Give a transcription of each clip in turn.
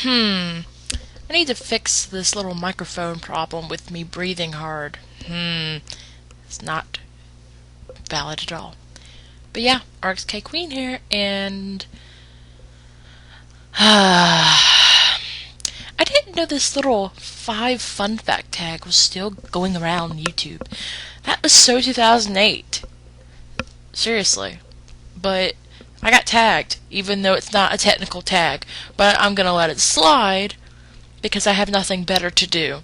I need to fix this little microphone problem with me breathing hard. It's not valid at all. But yeah, RxKQueen here, and I didn't know this little 5 fun fact tag was still going around YouTube. That was so 2008. Seriously. But I got tagged, even though it's not a technical tag. But I'm gonna let it slide because I have nothing better to do.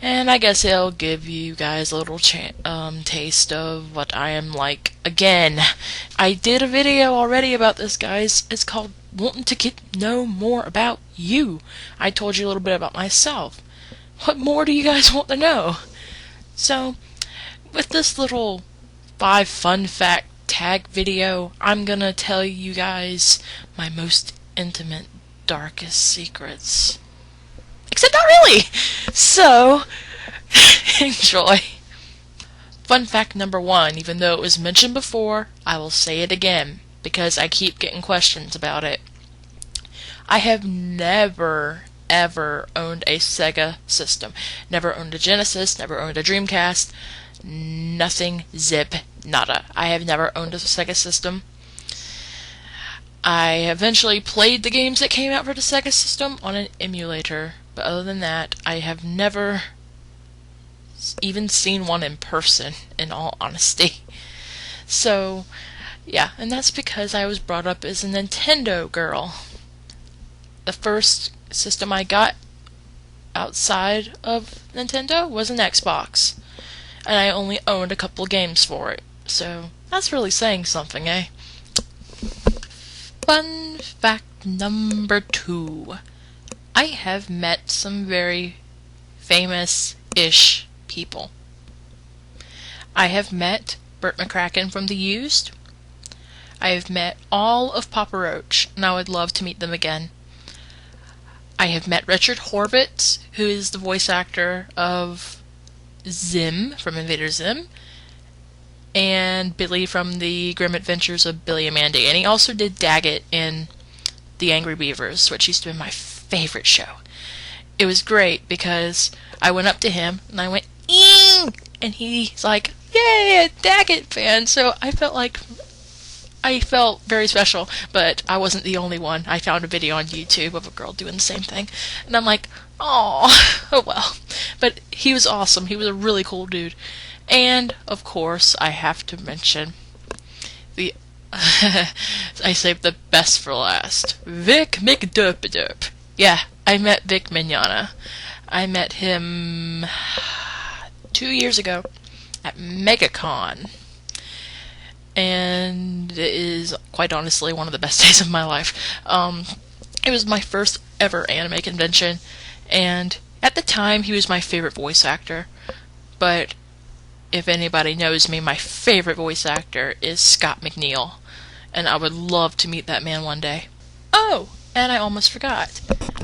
And I guess it'll give you guys a little taste of what I am like. Again, I did a video already about this, guys. It's called Wanting to Know More About You. I told you a little bit about myself. What more do you guys want to know? So, with this little 5 fun fact tag video, I'm gonna tell you guys my most intimate, darkest secrets. Except not really! So, enjoy. Fun fact number 1, even though it was mentioned before, I will say it again, because I keep getting questions about it. I have never, ever owned a Sega system. Never owned a Genesis, never owned a Dreamcast, nothing, zip, nada. I have never owned a Sega system. I eventually played the games that came out for the Sega system on an emulator, but other than that, I have never even seen one in person, in all honesty. So, yeah, and that's because I was brought up as a Nintendo girl. The first system I got outside of Nintendo was an Xbox, and I only owned a couple games for it, so that's really saying something, eh? Fun fact number 2. I have met some very famous-ish people. I have met Burt McCracken from The Used. I have met all of Papa Roach, and I would love to meet them again. I have met Richard Horvitz, who is the voice actor of Zim from Invader Zim, and Billy from the Grim Adventures of Billy and Mandy. And he also did Daggett in The Angry Beavers, which used to be my favorite show. It was great because I went up to him and I went, "Eeng!" And he's like, "Yay, a Daggett fan!" So I felt very special, but I wasn't the only one. I found a video on YouTube of a girl doing the same thing, and I'm like, oh well. But he was awesome. He was a really cool dude. And, of course, I have to mention the I saved the best for last. Vic McDurpaderp. Yeah, I met Vic Mignogna. I met him 2 years ago at MegaCon. And it is, quite honestly, one of the best days of my life. It was my first ever anime convention, and at the time, he was my favorite voice actor. But if anybody knows me, my favorite voice actor is Scott McNeil, and I would love to meet that man one day. Oh, and I almost forgot.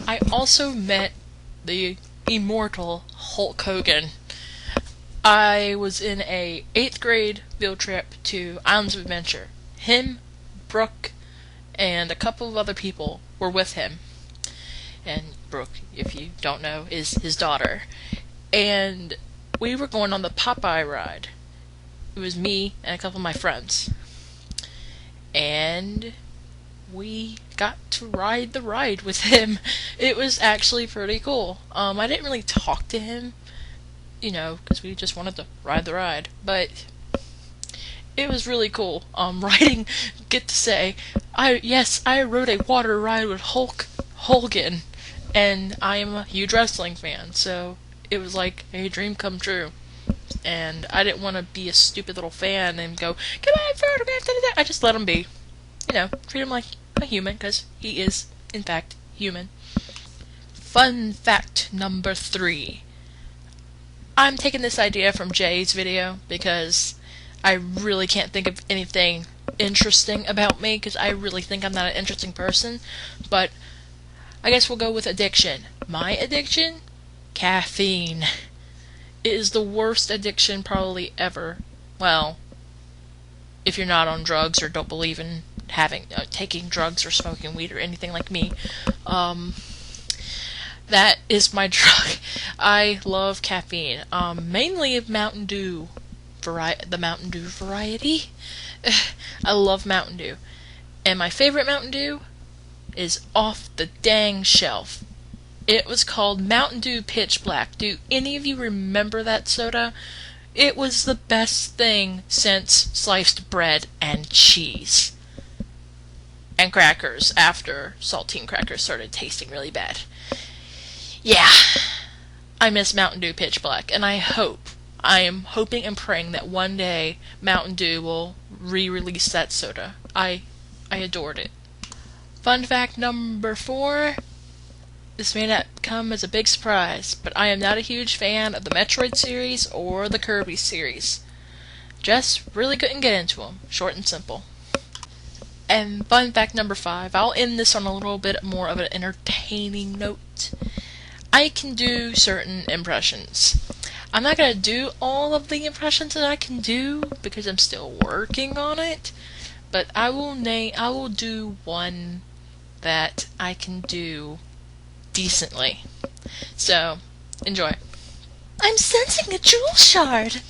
I also met the immortal Hulk Hogan. I was in a 8th grade field trip to Islands of Adventure. Him, Brooke, and a couple of other people were with him. And Brooke, if you don't know, is his daughter. And we were going on the Popeye ride. It was me and a couple of my friends. And we got to ride the ride with him. It was actually pretty cool. I didn't really talk to him, because we just wanted to ride the ride. But it was really cool. Riding, get to say, I rode a water ride with Hulk Hogan, and I am a huge wrestling fan, so it was like a dream come true. And I didn't want to be a stupid little fan and go, "Come on, photograph, da, da, da." I just let him be. Treat him like a human, because he is, in fact, human. Fun fact number 3. I'm taking this idea from Jay's video, because I really can't think of anything interesting about me, because I really think I'm not an interesting person. But I guess we'll go with addiction. My addiction? Caffeine. It is the worst addiction probably ever. Well, if you're not on drugs or don't believe in having taking drugs or smoking weed or anything like me. That is my drug. I love caffeine. Mainly Mountain Dew, the Mountain Dew variety. I love Mountain Dew, and my favorite Mountain Dew is off the dang shelf. It was called Mountain Dew Pitch Black. Do any of you remember that soda? It was the best thing since sliced bread and cheese. And crackers after saltine crackers started tasting really bad. Yeah, I miss Mountain Dew Pitch Black, and I am hoping and praying that one day Mountain Dew will re-release that soda. I adored it. Fun fact number 4. This may not come as a big surprise, but I am not a huge fan of the Metroid series or the Kirby series. Just really couldn't get into them. Short and simple. And fun fact number 5, I'll end this on a little bit more of an entertaining note. I can do certain impressions. I'm not going to do all of the impressions that I can do because I'm still working on it, but I will do one that I can do decently. So, enjoy. I'm sensing a jewel shard.